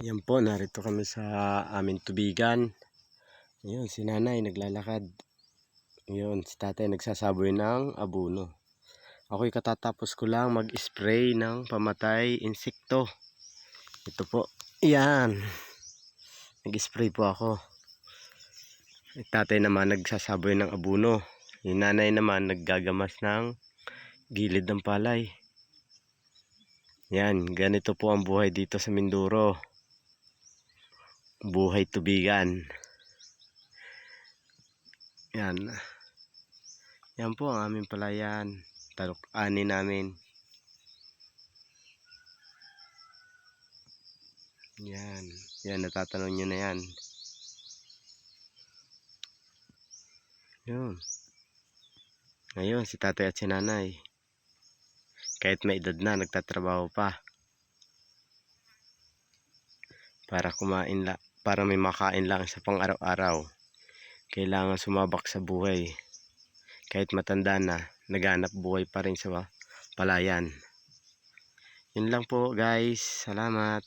Yan po, narito kami sa aming tubigan. Ayun, si nanay naglalakad. Ayun, si tatay nagsasaboy ng abono. Ako'y katatapos ko lang mag-spray ng pamatay insekto. Ito po, yan. Nag-spray po ako. Si tatay naman nagsasaboy ng abono. Yung nanay naman naggagamas ng gilid ng palay. Yan, ganito po ang buhay dito sa Mindoro. Buhay tubigan. Yan. Yan po ang aming palayan. Talok-ani namin. Yan. Yan, natatanong nyo na yan. Yun. Ngayon, si tatay at si nanay. Kahit may edad na, nagtatrabaho pa. Para may makain lang sa pang-araw-araw. Kailangan sumabak sa buhay. Kahit matanda na, naghanap buhay pa rin sa palayan. Yun lang po guys. Salamat.